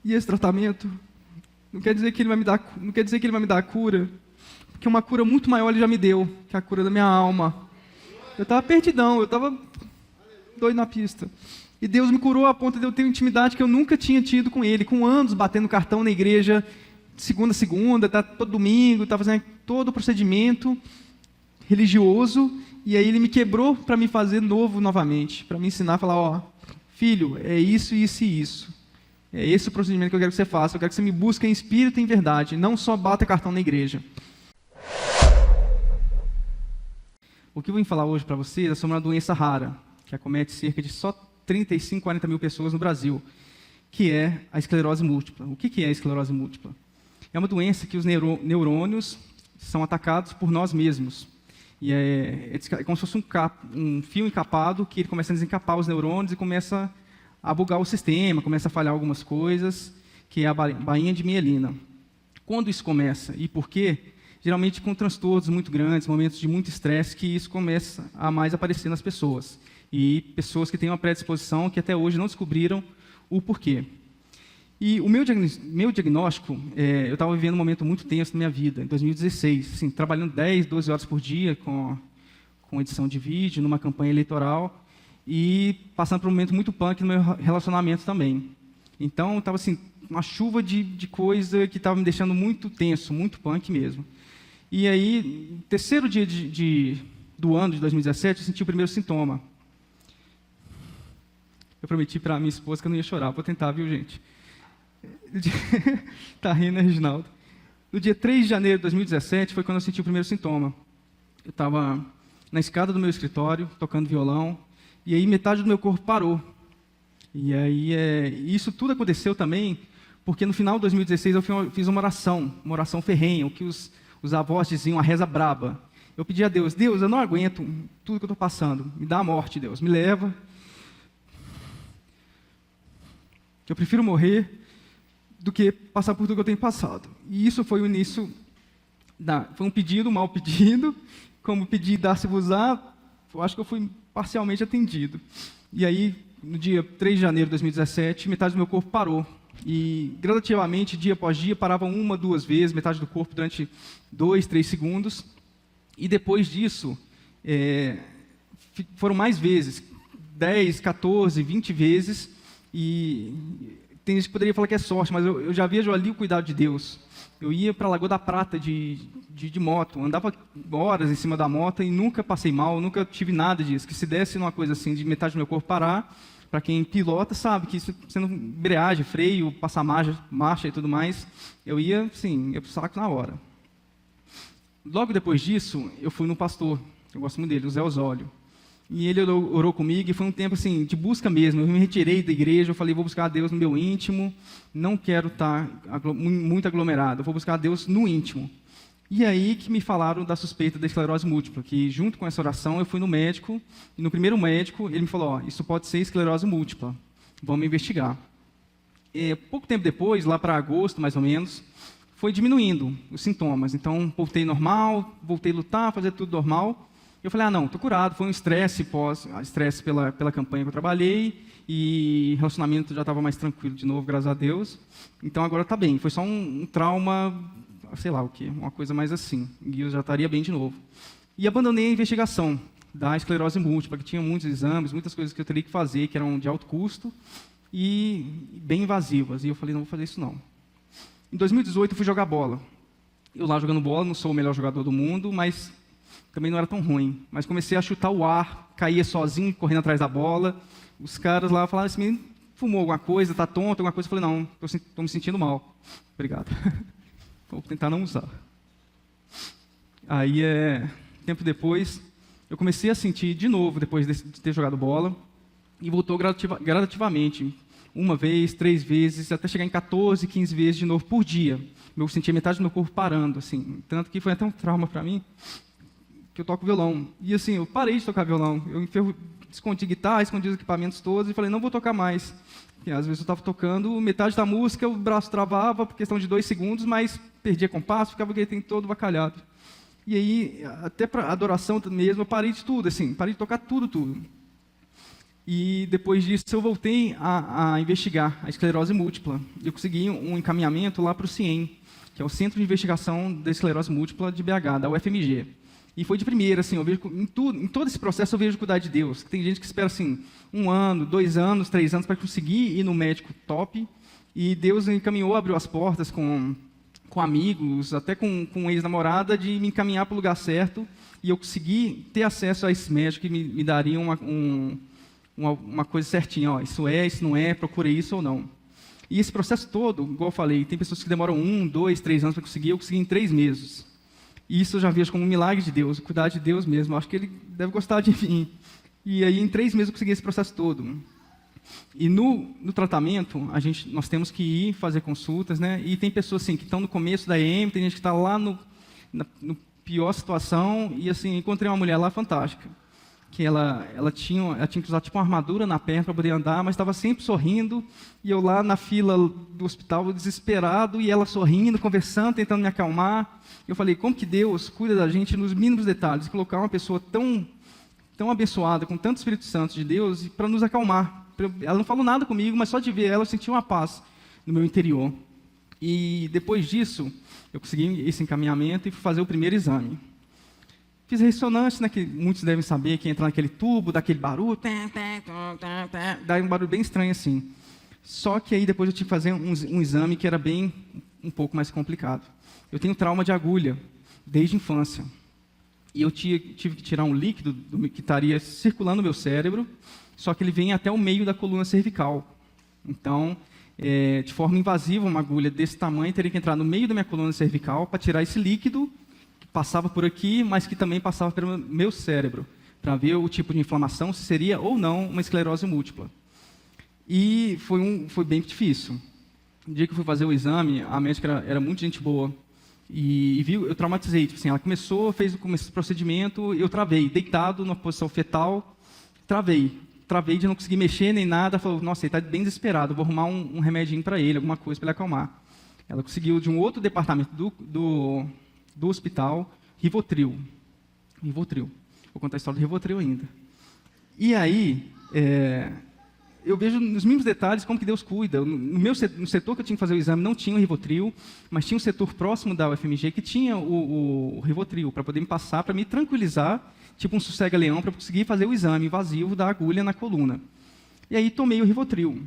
E esse tratamento não quer dizer que ele vai me dar, não quer dizer que ele vai me dar a cura, porque uma cura muito maior ele já me deu, que é a cura da minha alma. Eu estava perdidão, eu estava doido na pista. E Deus me curou a ponto de eu ter uma intimidade que eu nunca tinha tido com Ele, com anos batendo cartão na igreja, segunda a segunda, tá, todo domingo, estava fazendo todo o procedimento religioso, e aí Ele me quebrou para me fazer novo novamente, para me ensinar a falar, ó, filho, é isso, isso e isso. É esse o procedimento que eu quero que você faça, eu quero que você me busque em espírito e em verdade, não só bata cartão na igreja. O que eu vim falar hoje para vocês é sobre uma doença rara, que acomete cerca de só 35, 40 mil pessoas no Brasil, que é a esclerose múltipla. O que é a esclerose múltipla? É uma doença que os neurônios são atacados por nós mesmos. E é como se fosse um fio encapado que ele começa a desencapar os neurônios e começa a bugar o sistema, começa a falhar algumas coisas, que é a bainha de mielina. Quando isso começa e por quê? Geralmente com transtornos muito grandes, momentos de muito estresse, que isso começa a mais aparecer nas pessoas. E pessoas que têm uma predisposição que até hoje não descobriram o porquê. E o meu diagnóstico, eu estava vivendo um momento muito tenso na minha vida, em 2016, assim, trabalhando 10, 12 horas por dia com edição de vídeo, numa campanha eleitoral, e passando por um momento muito punk no meu relacionamento também. Então, estava assim, uma chuva de coisa que estava me deixando muito tenso, muito punk mesmo. E aí, no terceiro dia do ano de 2017, eu senti o primeiro sintoma. Eu prometi para a minha esposa que eu não ia chorar. Vou tentar, viu, gente? Tá rindo, né, Reginaldo? No dia 3 de janeiro de 2017 foi quando eu senti o primeiro sintoma. Eu estava na escada do meu escritório, tocando violão, e aí metade do meu corpo parou. E aí, isso tudo aconteceu também porque no final de 2016 eu fiz uma oração ferrenha, o que os avós diziam, a reza braba. Eu pedi a Deus, Deus, eu não aguento tudo que eu estou passando, me dá a morte, Deus, me leva. Que eu prefiro morrer do que passar por tudo que eu tenho passado. E isso foi o início, foi um pedido, um mal pedido, como pedi dar-se-vos-á, eu acho que eu fui parcialmente atendido. E aí, no dia 3 de janeiro de 2017, metade do meu corpo parou. E, gradativamente, dia após dia, parava uma, duas vezes, metade do corpo durante 2, 3 segundos. E depois disso, foram mais vezes, 10, 14, 20 vezes. E tem gente que poderia falar que é sorte, mas eu já vejo ali o cuidado de Deus. Eu ia para a Lagoa da Prata de moto, andava horas em cima da moto e nunca passei mal, nunca tive nada disso. Que se desse numa coisa assim, de metade do meu corpo parar, para quem pilota sabe que isso, sendo embreagem, freio, passar marcha e tudo mais, eu ia, sim, ia para o saco na hora. Logo depois disso, eu fui no pastor, eu gosto muito dele, o Zé Osório. E ele orou comigo, e foi um tempo assim, de busca mesmo. Eu me retirei da igreja, eu falei, vou buscar a Deus no meu íntimo, não quero estar muito aglomerado, eu vou buscar a Deus no íntimo. E aí que me falaram da suspeita da esclerose múltipla, que junto com essa oração eu fui no médico, e no primeiro médico ele me falou, ó, isso pode ser esclerose múltipla, vamos investigar. Pouco tempo depois, lá para agosto mais ou menos, foi diminuindo os sintomas. Então, voltei normal, voltei a lutar, fazer tudo normal. Eu falei, não, estou curado, foi um estresse pela campanha que eu trabalhei, e relacionamento já estava mais tranquilo de novo, graças a Deus. Então agora está bem, foi só um trauma, sei lá o quê, uma coisa mais assim, e eu já estaria bem de novo. E abandonei a investigação da esclerose múltipla, que tinha muitos exames, muitas coisas que eu teria que fazer, que eram de alto custo e bem invasivas, e eu falei, não vou fazer isso não. Em 2018 eu fui jogar bola. Eu lá jogando bola, não sou o melhor jogador do mundo, mas também não era tão ruim, mas comecei a chutar o ar, caía sozinho, correndo atrás da bola. Os caras lá falaram, esse menino fumou alguma coisa, está tonto, alguma coisa. Eu falei, não, estou me sentindo mal. Obrigado. Vou tentar não usar. Aí, tempo depois, eu comecei a sentir de novo, depois de ter jogado bola, e voltou gradativamente. Uma vez, 3 vezes, até chegar em 14, 15 vezes de novo por dia. Eu sentia metade do meu corpo parando, assim. Tanto que foi até um trauma para mim, que eu toco violão. E assim, eu parei de tocar violão. Eu escondi guitarra, escondi os equipamentos todos e falei, não vou tocar mais. E às vezes eu estava tocando, metade da música, o braço travava por questão de 2 segundos, mas perdia compasso, ficava o gritando todo vacalhado. E aí, até para adoração mesmo, eu parei de tudo, assim, parei de tocar tudo. E depois disso eu voltei a investigar a esclerose múltipla. Eu consegui um encaminhamento lá para o CIEM, que é o Centro de Investigação da Esclerose Múltipla de BH, da UFMG. E foi de primeira, assim, eu vejo, em todo esse processo eu vejo cuidado de Deus. Tem gente que espera, assim, 1 ano, 2 anos, 3 anos para conseguir ir no médico top, e Deus encaminhou, abriu as portas com amigos, até com ex-namorada, de me encaminhar para o lugar certo, e eu consegui ter acesso a esse médico que me daria uma coisa certinha, ó, isso não é, procura isso ou não. E esse processo todo, igual eu falei, tem pessoas que demoram 1, 2, 3 anos para conseguir, eu consegui em 3 meses. E isso eu já vejo como um milagre de Deus, cuidar de Deus mesmo, eu acho que Ele deve gostar de mim. E aí em 3 meses eu consegui esse processo todo. E no tratamento, nós temos que ir fazer consultas, né? E tem pessoas assim, que estão no começo da EM, tem gente que está lá no pior situação, e assim, encontrei uma mulher lá fantástica, que ela tinha que usar tipo uma armadura na perna para poder andar, mas estava sempre sorrindo, e eu lá na fila do hospital, desesperado, e ela sorrindo, conversando, tentando me acalmar. Eu falei, como que Deus cuida da gente nos mínimos detalhes, colocar uma pessoa tão abençoada, com tanto Espírito Santo de Deus, para nos acalmar. Ela não falou nada comigo, mas só de ver ela eu senti uma paz no meu interior. E depois disso, eu consegui esse encaminhamento e fui fazer o primeiro exame. Fiz a ressonância, né, que muitos devem saber, que entra naquele tubo, dá aquele barulho, dá um barulho bem estranho assim. Só que aí depois eu tive que fazer um exame que era um pouco mais complicado. Eu tenho trauma de agulha, desde a infância. E eu tive que tirar um líquido que estaria circulando no meu cérebro, só que ele vem até o meio da coluna cervical. Então, de forma invasiva, uma agulha desse tamanho teria que entrar no meio da minha coluna cervical para tirar esse líquido, que passava por aqui, mas que também passava pelo meu cérebro, para ver o tipo de inflamação, se seria ou não uma esclerose múltipla. E foi bem difícil. No dia que eu fui fazer o exame, a médica era muito gente boa, e viu, eu traumatizei. Tipo assim, ela fez o procedimento, eu travei, deitado numa posição fetal, travei de não conseguir mexer nem nada. Falou, nossa, ele está bem desesperado, vou arrumar um remedinho para ele, alguma coisa para ele acalmar. Ela conseguiu, de um outro departamento do hospital, Rivotril. Vou contar a história do Rivotril ainda. E aí, eu vejo nos mínimos detalhes como que Deus cuida. No setor que eu tinha que fazer o exame não tinha o Rivotril, mas tinha um setor próximo da UFMG que tinha o Rivotril, para poder me passar, para me tranquilizar, tipo um sossega-leão, para conseguir fazer o exame invasivo da agulha na coluna. E aí tomei o Rivotril.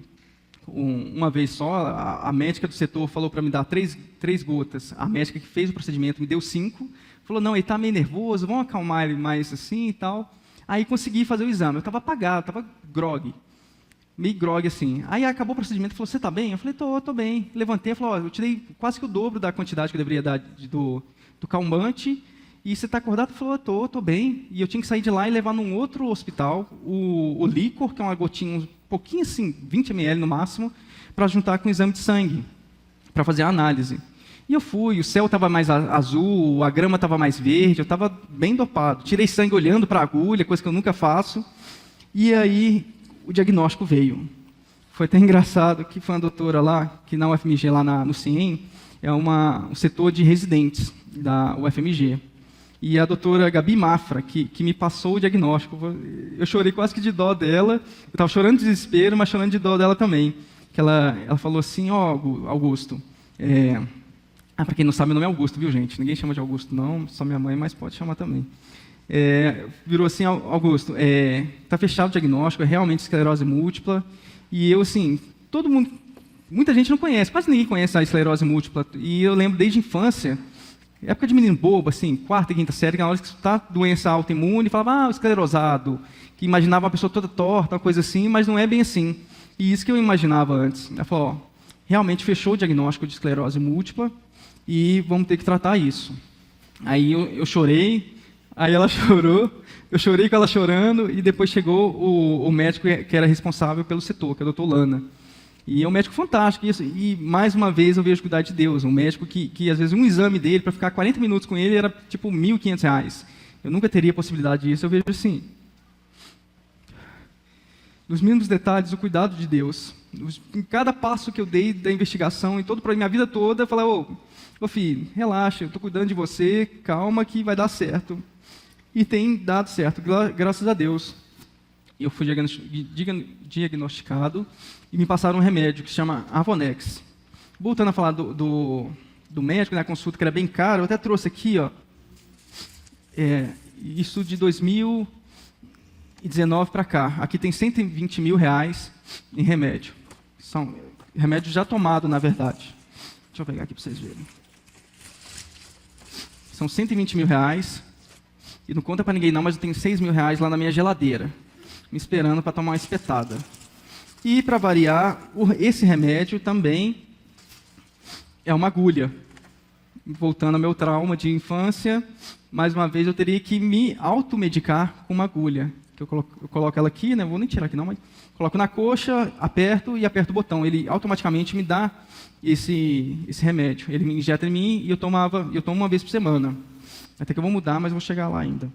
Uma vez só, a médica do setor falou para me dar 3 gotas. A médica que fez o procedimento me deu 5. Falou, não, ele está meio nervoso, vamos acalmar ele mais assim e tal. Aí consegui fazer o exame. Eu estava apagado, estava meio grog assim. Aí acabou o procedimento, falou, você está bem? Eu falei, tô bem. Levantei, falou, eu tirei quase que o dobro da quantidade que eu deveria dar do calmante. E você está acordado? Falou, tô bem. E eu tinha que sair de lá e levar num outro hospital o líquor, que é uma gotinha, um pouquinho assim, 20 ml no máximo, para juntar com o exame de sangue, para fazer a análise. E eu fui, o céu estava mais azul, a grama estava mais verde, eu estava bem dopado. Tirei sangue olhando para a agulha, coisa que eu nunca faço. E aí o diagnóstico veio. Foi até engraçado que foi uma doutora lá, que na UFMG, lá no CIEM, é um setor de residentes da UFMG. E a doutora Gabi Mafra, que me passou o diagnóstico. Eu chorei quase que de dó dela. Eu estava chorando de desespero, mas chorando de dó dela também. Que ela falou assim, Augusto... para quem não sabe, meu nome é Augusto, viu, gente? Ninguém chama de Augusto, não. Só minha mãe, mas pode chamar também. Virou assim, Augusto, está fechado o diagnóstico, é realmente esclerose múltipla. E eu, assim, muita gente não conhece, quase ninguém conhece a esclerose múltipla. E eu lembro desde a infância... Época de menino bobo, assim, 4ª e 5ª série, na hora que está doença autoimune, falava, esclerosado, que imaginava uma pessoa toda torta, uma coisa assim, mas não é bem assim. E isso que eu imaginava antes. Ela falou, realmente fechou o diagnóstico de esclerose múltipla e vamos ter que tratar isso. Aí eu chorei, aí ela chorou, eu chorei com ela chorando, e depois chegou o médico que era responsável pelo setor, que é o Dr. Lana. E é um médico fantástico, isso. E mais uma vez eu vejo cuidar de Deus. Um médico que às vezes, um exame dele, para ficar 40 minutos com ele, era tipo R$1.500. Eu nunca teria possibilidade disso, eu vejo assim. Nos mínimos detalhes, o cuidado de Deus. Em cada passo que eu dei da investigação, em toda a minha vida toda, eu falava, ô filho, relaxa, eu estou cuidando de você, calma que vai dar certo. E tem dado certo, graças a Deus. Eu fui diagnosticado e me passaram um remédio que se chama Avonex. Voltando a falar do médico, na consulta, que era bem caro, eu até trouxe aqui, ó, isso de 2019 para cá. Aqui tem R$120 mil em remédio. São remédio já tomado, na verdade. Deixa eu pegar aqui para vocês verem. São R$120 mil. E não conta para ninguém não, mas eu tenho R$6 mil lá na minha geladeira, me esperando para tomar uma espetada. E, para variar, esse remédio também é uma agulha. Voltando ao meu trauma de infância, mais uma vez eu teria que me automedicar com uma agulha. Que eu coloco ela aqui, né? Vou nem tirar aqui não, mas coloco na coxa, aperto o botão. Ele automaticamente me dá esse remédio. Ele me injeta em mim e eu tomo uma vez por semana. Até que eu vou mudar, mas vou chegar lá ainda.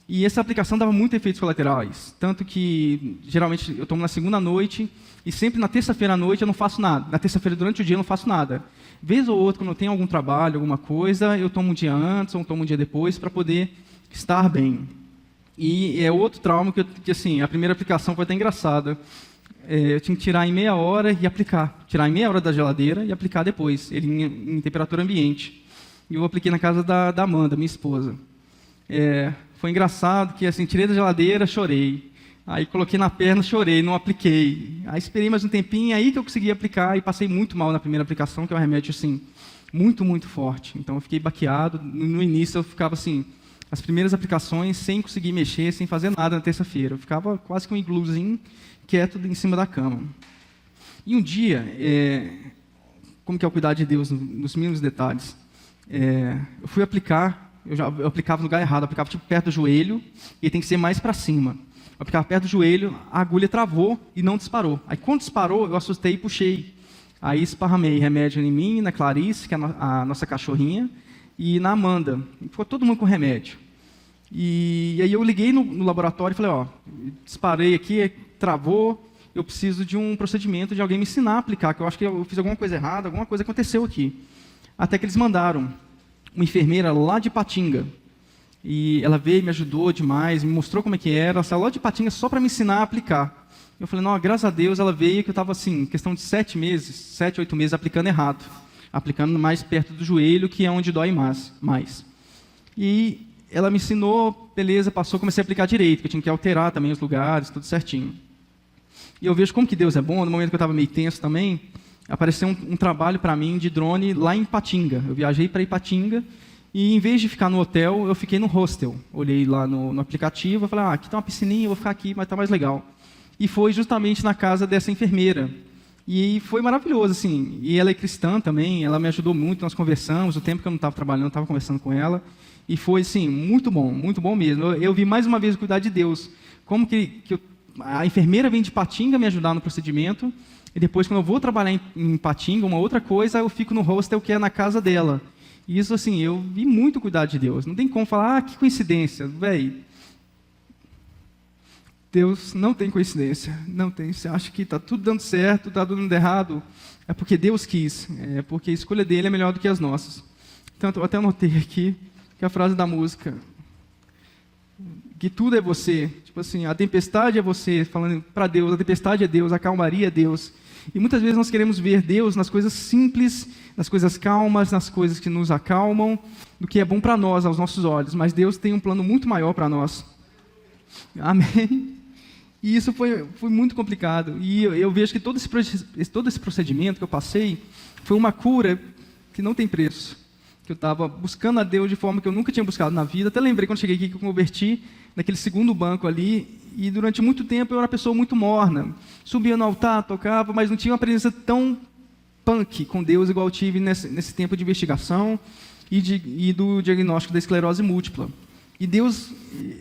E essa aplicação dava muitos efeitos colaterais. Tanto que, geralmente, eu tomo na segunda noite e sempre na terça-feira à noite eu não faço nada. Na terça-feira, durante o dia, eu não faço nada. Vez ou outra, quando eu tenho algum trabalho, alguma coisa, eu tomo um dia antes ou tomo um dia depois para poder estar bem. E é outro trauma que assim, a primeira aplicação foi até engraçada. Eu tinha que tirar em meia hora e aplicar. Tirar em meia hora da geladeira e aplicar depois, ele em temperatura ambiente. E eu apliquei na casa da Amanda, minha esposa. Foi engraçado que assim, tirei da geladeira, chorei. Aí coloquei na perna, chorei, não apliquei. Aí esperei mais um tempinho, aí que eu consegui aplicar e passei muito mal na primeira aplicação, que é um remédio assim, muito, muito forte. Então eu fiquei baqueado. No início eu ficava assim, as primeiras aplicações sem conseguir mexer, sem fazer nada na terça-feira. Eu ficava quase com um igluzinho, quieto em cima da cama. E um dia, como que é o cuidar de Deus nos mínimos detalhes? Eu fui aplicar, eu aplicava no lugar errado, eu aplicava tipo perto do joelho, e tem que ser mais para cima. Eu aplicava perto do joelho, a agulha travou e não disparou. Aí quando disparou, eu assustei e puxei. Aí esparramei remédio em mim, na Clarice, que é a nossa cachorrinha, e na Amanda. Ficou todo mundo com remédio. E aí eu liguei no laboratório e falei, disparei aqui, travou, eu preciso de um procedimento de alguém me ensinar a aplicar, que eu acho que eu fiz alguma coisa errada, alguma coisa aconteceu aqui. Até que eles mandaram uma enfermeira lá de Ipatinga. E ela veio, me ajudou demais, me mostrou como é que era. Ela saiu lá de Ipatinga só para me ensinar a aplicar. Eu falei, não, graças a Deus ela veio, que eu estava assim, questão de 7, 8 meses, aplicando errado. Aplicando mais perto do joelho, que é onde dói mais. E ela me ensinou, beleza, passou, comecei a aplicar direito, que eu tinha que alterar também os lugares, tudo certinho. E eu vejo como que Deus é bom, no momento que eu estava meio tenso também, apareceu um trabalho para mim de drone lá em Ipatinga. Eu viajei para Ipatinga e, em vez de ficar no hotel, eu fiquei no hostel. Olhei lá no aplicativo e falei, aqui tem uma piscininha, eu vou ficar aqui, mas está mais legal. E foi justamente na casa dessa enfermeira. E foi maravilhoso, assim. E ela é cristã também, ela me ajudou muito, nós conversamos, o tempo que eu não estava trabalhando, eu estava conversando com ela. E foi, assim, muito bom mesmo. Eu vi mais uma vez o cuidar de Deus. Como que a enfermeira vem de Ipatinga me ajudar no procedimento, e depois, quando eu vou trabalhar em Ipatinga, uma outra coisa, eu fico no hostel que é na casa dela. E isso, assim, eu vi muito cuidar de Deus. Não tem como falar, que coincidência, velho. Deus não tem coincidência, não tem. Você acha que está tudo dando certo, está dando errado, é porque Deus quis, é porque a escolha dele é melhor do que as nossas. Então, eu até anotei aqui que a frase da música, que tudo é você, tipo assim, a tempestade é você, falando para Deus, a tempestade é Deus, a calmaria é Deus. E muitas vezes nós queremos ver Deus nas coisas simples, nas coisas calmas, nas coisas que nos acalmam, do que é bom para nós, aos nossos olhos. Mas Deus tem um plano muito maior para nós. Amém? E isso foi muito complicado. E eu vejo que todo esse procedimento que eu passei foi uma cura que não tem preço. Que eu estava buscando a Deus de forma que eu nunca tinha buscado na vida. Até lembrei quando cheguei aqui que eu converti naquele segundo banco ali. E durante muito tempo eu era uma pessoa muito morna. Subia no altar, tocava, mas não tinha uma presença tão punk com Deus igual eu tive nesse tempo de investigação e do diagnóstico da esclerose múltipla. E Deus,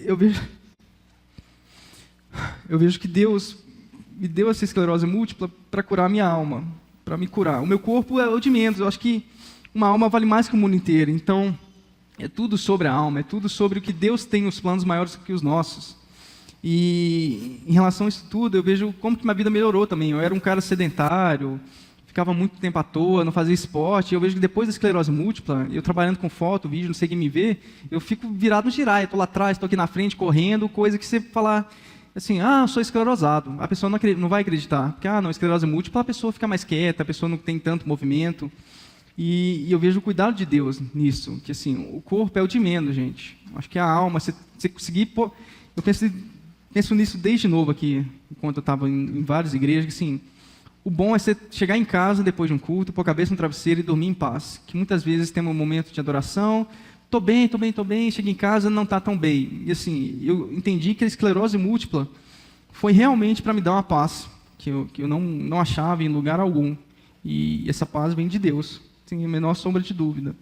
eu vejo que Deus me deu essa esclerose múltipla para curar a minha alma, para me curar. O meu corpo é o de menos. Eu acho que uma alma vale mais que o mundo inteiro. Então, é tudo sobre a alma, é tudo sobre o que Deus tem, os planos maiores que os nossos. E em relação a isso tudo, eu vejo como que minha vida melhorou também. Eu era um cara sedentário, ficava muito tempo à toa, não fazia esporte. Eu vejo que depois da esclerose múltipla, eu trabalhando com foto, vídeo, não sei quem me vê, eu fico virado no giraia. Estou lá atrás, estou aqui na frente, correndo, coisa que você falar, assim, eu sou esclerosado. A pessoa não vai acreditar. Porque, não, esclerose múltipla, a pessoa fica mais quieta, a pessoa não tem tanto movimento. E eu vejo o cuidado de Deus nisso, que assim, o corpo é o de menos, gente. Acho que a alma, você conseguir pôr... Eu penso nisso desde novo aqui, enquanto eu estava em várias igrejas, que assim, o bom é você chegar em casa depois de um culto, pôr a cabeça no travesseiro e dormir em paz. Que muitas vezes tem um momento de adoração, estou bem, chego em casa, não está tão bem. E assim, eu entendi que a esclerose múltipla foi realmente para me dar uma paz, que eu não achava em lugar algum. E essa paz vem de Deus, sem a menor sombra de dúvida.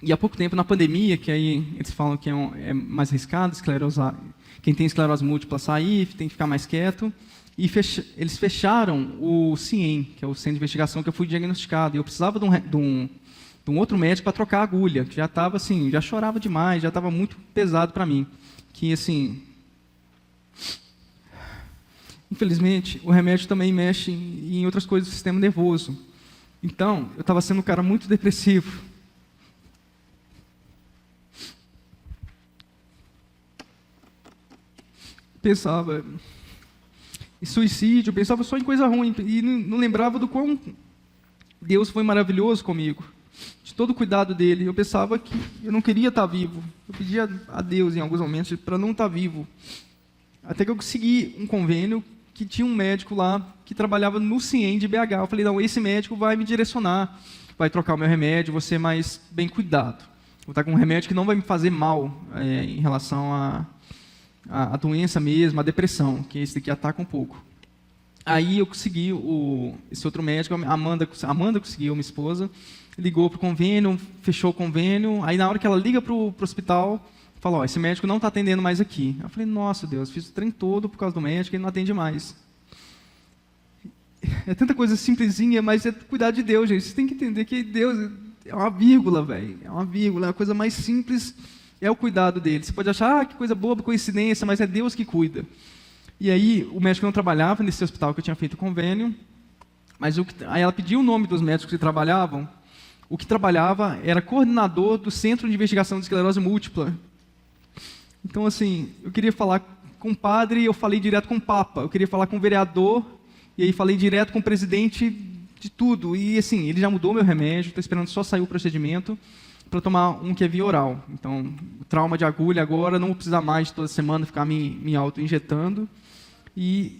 E há pouco tempo, na pandemia, que aí eles falam que é mais arriscado, quem tem esclerose múltipla sair, tem que ficar mais quieto, e eles fecharam o CIEM, que é o Centro de Investigação que eu fui diagnosticado, e eu precisava de um outro médico para trocar a agulha, que já estava assim, já chorava demais, já estava muito pesado para mim, que assim... Infelizmente, o remédio também mexe em outras coisas do sistema nervoso. Então, eu estava sendo um cara muito depressivo. Pensava em suicídio, pensava só em coisa ruim, e não lembrava do quão Deus foi maravilhoso comigo, de todo o cuidado dele. Eu pensava que eu não queria estar vivo. Eu pedia a Deus, em alguns momentos, para não estar vivo. Até que eu consegui um convênio que tinha um médico lá que trabalhava no CIEM de BH. Eu falei, não, esse médico vai me direcionar, vai trocar o meu remédio, vou ser mais bem cuidado. Vou estar com um remédio que não vai me fazer mal em relação a doença mesmo, a depressão, que esse daqui ataca um pouco. Aí eu consegui, esse outro médico, a Amanda conseguiu, minha esposa, ligou para o convênio, fechou o convênio, aí na hora que ela liga para o hospital, falou, esse médico não está atendendo mais aqui. Eu falei, nossa Deus, fiz o trem todo por causa do médico, ele não atende mais. É tanta coisa simplesinha, mas é cuidar de Deus, gente. Você tem que entender que Deus é uma vírgula, velho. É uma vírgula, é a coisa mais simples, é o cuidado dele. Você pode achar, que coisa boba, coincidência, mas é Deus que cuida. E aí, o médico não trabalhava nesse hospital que eu tinha feito o convênio, mas aí ela pediu o nome dos médicos que trabalhavam. O que trabalhava era coordenador do Centro de Investigação de Esclerose Múltipla. Então, assim, eu queria falar com o padre, eu falei direto com o Papa. Eu queria falar com o vereador, e aí falei direto com o presidente de tudo. E, assim, ele já mudou meu remédio, estou esperando só sair o procedimento para tomar um que é via oral. Então, o trauma de agulha agora, não vou precisar mais de toda semana ficar me auto-injetando. E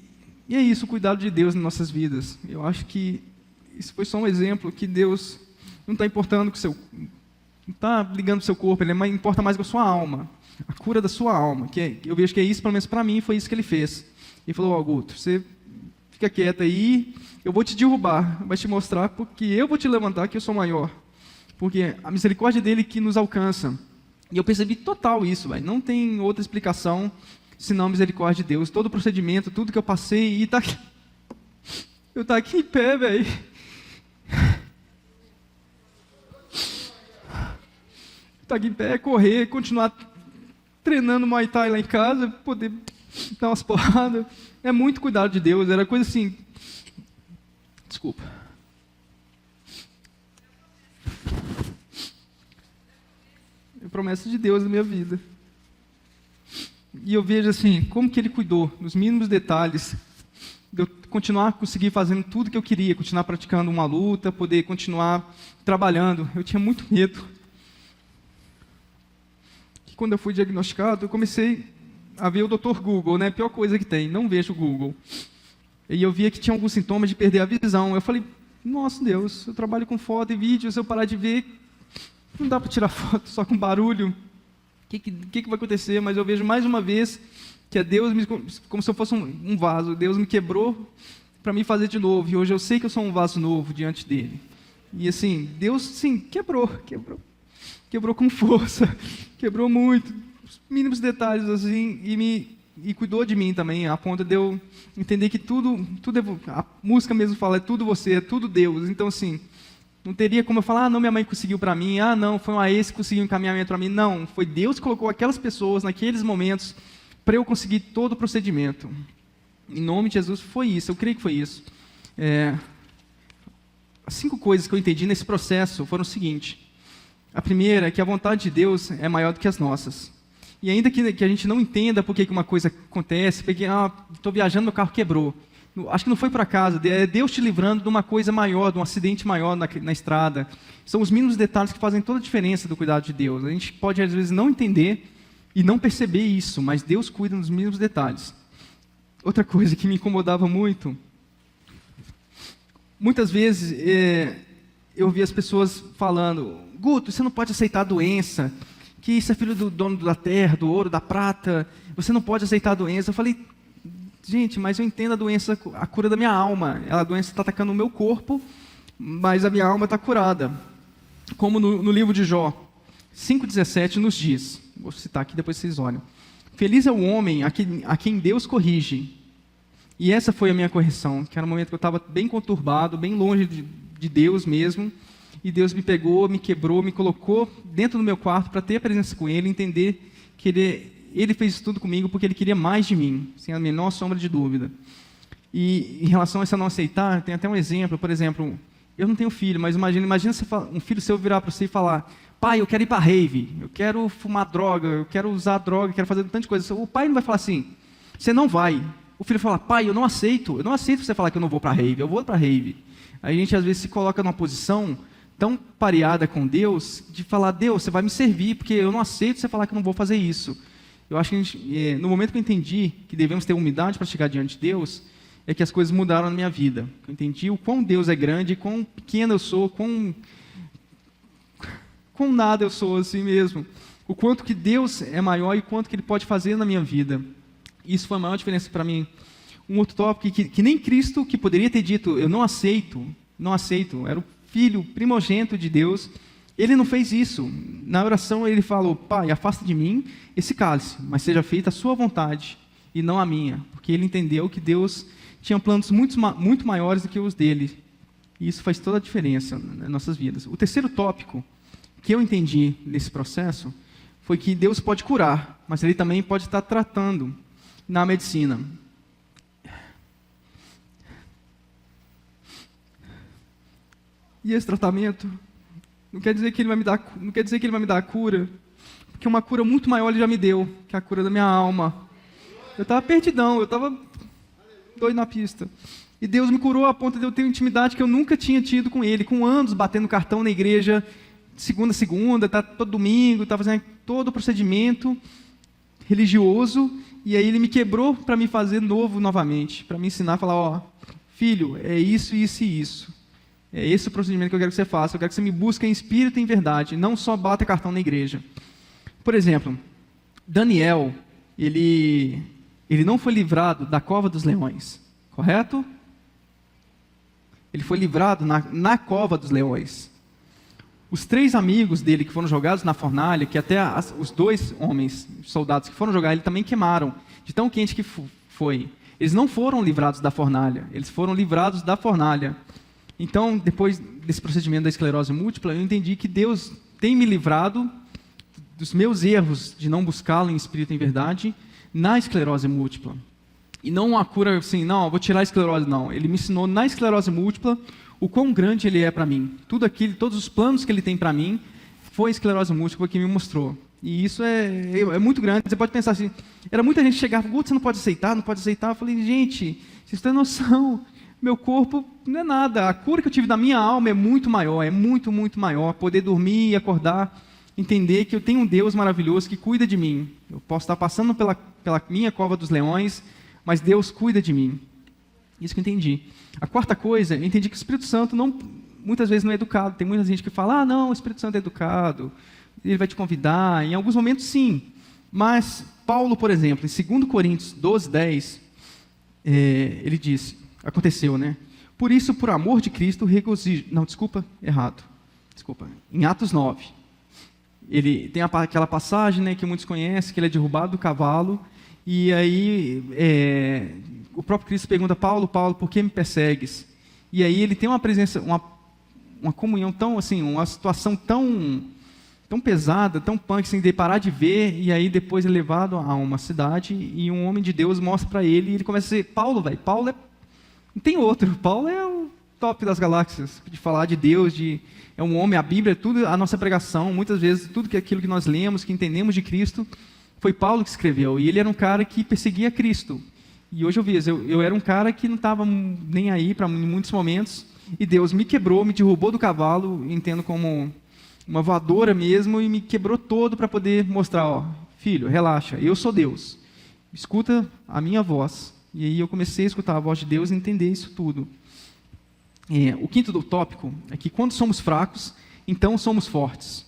é isso, o cuidado de Deus nas nossas vidas. Eu acho que isso foi só um exemplo que Deus não está importando com não está ligando com o seu corpo, ele importa mais com a sua alma. A cura da sua alma, eu vejo que é isso, pelo menos para mim, foi isso que ele fez. Ele falou, Guto, você fica quieto aí, eu vou te derrubar, vai te mostrar porque eu vou te levantar que eu sou maior. Porque a misericórdia dele que nos alcança. E eu percebi total isso, véio. Não tem outra explicação senão a misericórdia de Deus. Todo o procedimento, tudo que eu passei, e eu tá aqui em pé, velho. Tá aqui em pé, correr, continuar treinando Muay Thai lá em casa, poder dar umas porradas. É muito cuidado de Deus, era coisa assim... Desculpa. É promessa de Deus na minha vida. E eu vejo assim, como que Ele cuidou, nos mínimos detalhes, de eu continuar a conseguir fazendo tudo que eu queria, continuar praticando uma luta, poder continuar trabalhando. Eu tinha muito medo. Quando eu fui diagnosticado, eu comecei a ver o Dr. Google, né? A pior coisa que tem, não vejo o Google. E eu via que tinha alguns sintomas de perder a visão. Eu falei, nossa Deus, eu trabalho com foto e vídeo, se eu parar de ver, não dá para tirar foto só com barulho. O que vai acontecer? Mas eu vejo mais uma vez que é Deus, como se eu fosse um vaso. Deus me quebrou para me fazer de novo. E hoje eu sei que eu sou um vaso novo diante dele. E assim, Deus, sim, quebrou com força, quebrou muito, os mínimos detalhes assim, e cuidou de mim também, a ponto de eu entender que tudo a música mesmo fala, é tudo você, é tudo Deus. Então assim, não teria como eu falar, não, minha mãe conseguiu para mim, não, foi uma ex que conseguiu encaminhamento para mim. Não, foi Deus que colocou aquelas pessoas naqueles momentos para eu conseguir todo o procedimento. Em nome de Jesus, foi isso, eu creio que foi isso. As 5 coisas que eu entendi nesse processo foram o seguinte. A primeira é que a vontade de Deus é maior do que as nossas. E ainda que a gente não entenda por que uma coisa acontece, porque estou viajando, meu carro quebrou. Acho que não foi por acaso, é Deus te livrando de uma coisa maior, de um acidente maior na estrada. São os mínimos detalhes que fazem toda a diferença do cuidado de Deus. A gente pode, às vezes, não entender e não perceber isso, mas Deus cuida dos mínimos detalhes. Outra coisa que me incomodava muito, muitas vezes eu via as pessoas falando: Guto, você não pode aceitar a doença, que isso é filho do dono da terra, do ouro, da prata, você não pode aceitar a doença. Eu falei: gente, mas eu entendo a doença, a cura da minha alma. A doença está atacando o meu corpo, mas a minha alma está curada. Como no livro de Jó 5,17 nos diz, vou citar aqui, depois vocês olham: feliz é o homem a quem Deus corrige. E essa foi a minha correção, que era um momento que eu estava bem conturbado, bem longe de Deus mesmo, e Deus me pegou, me quebrou, me colocou dentro do meu quarto para ter a presença com Ele, entender que Ele fez isso tudo comigo porque Ele queria mais de mim, sem a menor sombra de dúvida. E em relação a isso não aceitar, tem até um exemplo. Por exemplo, eu não tenho filho, mas imagina um filho seu virar para você e falar: pai, eu quero ir para rave, eu quero fumar droga, eu quero usar droga, eu quero fazer tanta coisa. O pai não vai falar assim: você não vai. O filho fala: pai, eu não aceito você falar que eu não vou para rave, eu vou para rave. A gente às vezes se coloca numa posição tão pareada com Deus, de falar: Deus, você vai me servir, porque eu não aceito você falar que eu não vou fazer isso. Eu acho que no momento que eu entendi que devemos ter humildade para chegar diante de Deus, é que as coisas mudaram na minha vida. Eu entendi o quão Deus é grande, quão pequeno eu sou, quão nada eu sou assim mesmo. O quanto que Deus é maior e o quanto que Ele pode fazer na minha vida. Isso foi a maior diferença para mim. Um outro tópico que nem Cristo, que poderia ter dito: eu não aceito, era o Filho primogênito de Deus, Ele não fez isso. Na oração Ele falou: pai, afasta de mim esse cálice, mas seja feita a sua vontade e não a minha, porque Ele entendeu que Deus tinha planos muito maiores do que os dele, e isso faz toda a diferença nas nossas vidas. O terceiro tópico que eu entendi nesse processo foi que Deus pode curar, mas Ele também pode estar tratando na medicina. E esse tratamento não quer dizer que Ele vai me dar a cura, porque uma cura muito maior Ele já me deu, que é a cura da minha alma. Eu estava perdidão, eu estava doido na pista. E Deus me curou a ponto de eu ter uma intimidade que eu nunca tinha tido com Ele, com anos batendo cartão na igreja, segunda a segunda, todo domingo, estava fazendo todo o procedimento religioso, e aí Ele me quebrou para me fazer novo novamente, para me ensinar a falar: ó, filho, é isso, isso e isso. É esse o procedimento que eu quero que você faça. Eu quero que você me busque em espírito e em verdade, não só bata cartão na igreja. Por exemplo, Daniel, ele não foi livrado da cova dos leões, correto? Ele foi livrado na cova dos leões. Os 3 amigos dele que foram jogados na fornalha, que até os 2 homens, soldados que foram jogar ele, também queimaram, de tão quente que foi. Eles não foram livrados da fornalha, eles foram livrados da fornalha. Então, depois desse procedimento da esclerose múltipla, eu entendi que Deus tem me livrado dos meus erros de não buscá-lo em espírito e em verdade na esclerose múltipla. E não uma cura assim: não, vou tirar a esclerose, não. Ele me ensinou na esclerose múltipla o quão grande Ele é para mim. Todos os planos que Ele tem para mim, foi a esclerose múltipla que me mostrou. E isso é muito grande. Você pode pensar assim: era muita gente que chegava: Guto, você não pode aceitar, não pode aceitar. Eu falei: gente, vocês têm noção, meu corpo não é nada. A cura que eu tive da minha alma é muito maior, é muito, muito maior. Poder dormir e acordar, entender que eu tenho um Deus maravilhoso que cuida de mim. Eu posso estar passando pela minha cova dos leões, mas Deus cuida de mim. Isso que eu entendi. A quarta coisa, eu entendi que o Espírito Santo muitas vezes não é educado. Tem muita gente que fala: não, o Espírito Santo é educado, ele vai te convidar. Em alguns momentos, sim. Mas Paulo, por exemplo, em 2 Coríntios 12:10, ele disse, aconteceu, né? Por isso, por amor de Cristo, regozijo. Não, em Atos 9. Ele tem aquela passagem, né, que muitos conhecem, que ele é derrubado do cavalo, e aí o próprio Cristo pergunta: Paulo, por que me persegues? E aí ele tem uma presença, uma comunhão tão assim, uma situação tão pesada, tão punk, sem parar de ver, e aí depois é levado a uma cidade, e um homem de Deus mostra para ele, e ele começa a dizer: Paulo não tem outro, Paulo é o top das galáxias, de falar de Deus, é um homem, a Bíblia, tudo a nossa pregação, muitas vezes, tudo aquilo que nós lemos, que entendemos de Cristo, Foi Paulo que escreveu, e ele era um cara que perseguia Cristo. E hoje eu vejo, eu era um cara que não estava nem aí para muitos momentos, e Deus me quebrou, me derrubou do cavalo, entendo como uma voadora mesmo, e me quebrou todo para poder mostrar, ó, filho, relaxa, eu sou Deus, escuta a minha voz. E aí eu comecei a escutar a voz de Deus e entender isso tudo. O quinto do tópico é que quando somos fracos, então somos fortes.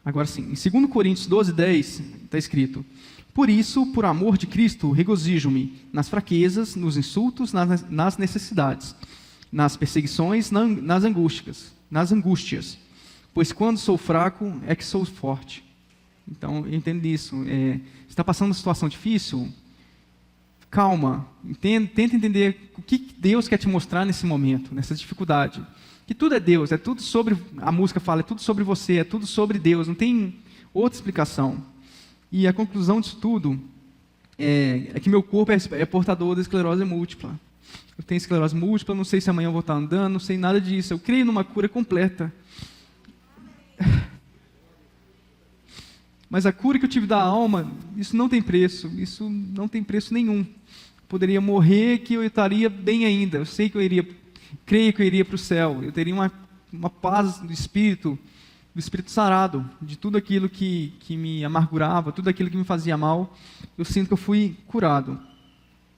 Agora sim, em 2 Coríntios 12:10 está escrito: por isso, por amor de Cristo, regozijo-me nas fraquezas, nos insultos, nas necessidades, nas perseguições, nas angústias. Pois quando sou fraco, é que sou forte. Então, eu entendo isso. Você está passando uma situação difícil? Calma. Tenta entender o que Deus quer te mostrar nesse momento, nessa dificuldade. Que tudo é Deus, é tudo sobre, a música fala, é tudo sobre você, é tudo sobre Deus, não tem outra explicação. E a conclusão disso tudo é que meu corpo é portador da esclerose múltipla. Eu tenho esclerose múltipla, não sei se amanhã eu vou estar andando, não sei nada disso. Eu creio numa cura completa. Mas a cura que eu tive da alma, isso não tem preço nenhum. Poderia morrer que eu estaria bem ainda. Eu sei que creio que eu iria para o céu. Eu teria uma paz do Espírito sarado, de tudo aquilo que me amargurava, tudo aquilo que me fazia mal. Eu sinto que eu fui curado.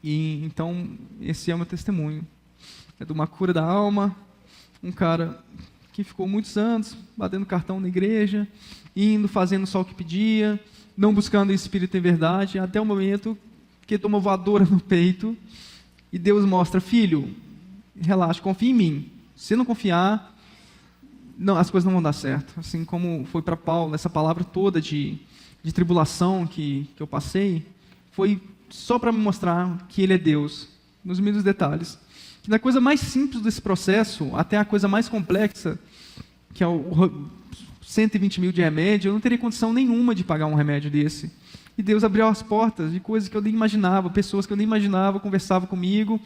E então, esse é o meu testemunho. É de uma cura da alma, um cara que ficou muitos anos batendo cartão na igreja, fazendo só o que pedia, não buscando o Espírito em verdade, até o momento que toma uma voadora no peito, e Deus mostra: filho, relaxa, confia em mim. Se não confiar, as coisas não vão dar certo. Assim como foi para Paulo, essa palavra toda de tribulação que eu passei, foi só para me mostrar que Ele é Deus, nos mínimos detalhes. Que da coisa mais simples desse processo, até a coisa mais complexa, que é o 120 mil de remédio, eu não teria condição nenhuma de pagar um remédio desse. E Deus abriu as portas de coisas que eu nem imaginava, pessoas que eu nem imaginava conversavam comigo,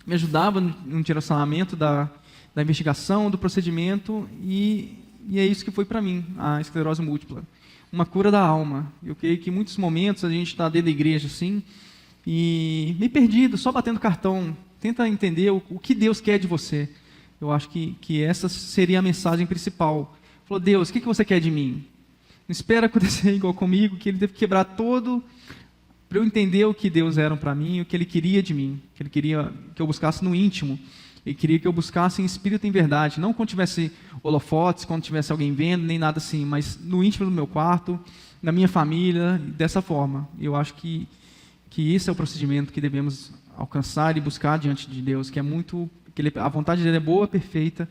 me ajudavam no direcionamento da investigação, do procedimento, e é isso que foi para mim, a esclerose múltipla. Uma cura da alma. Eu creio que em muitos momentos a gente está dentro da igreja assim, e meio perdido, só batendo cartão. Tenta entender o que Deus quer de você. Eu acho que essa seria a mensagem principal. Falou: Deus, o que você quer de mim? Não espera acontecer igual comigo, que Ele teve que quebrar todo para eu entender o que Deus era para mim, o que Ele queria de mim, que Ele queria que eu buscasse no íntimo. Ele queria que eu buscasse em espírito e em verdade, não quando tivesse holofotes, quando tivesse alguém vendo, nem nada assim, mas no íntimo do meu quarto, na minha família, dessa forma. Eu acho que esse é o procedimento que devemos alcançar e buscar diante de Deus, que é muito, a vontade dele é boa, perfeita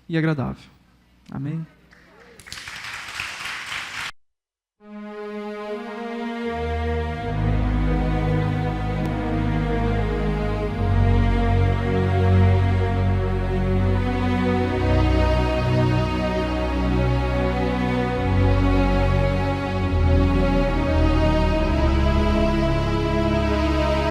e agradável. Amém?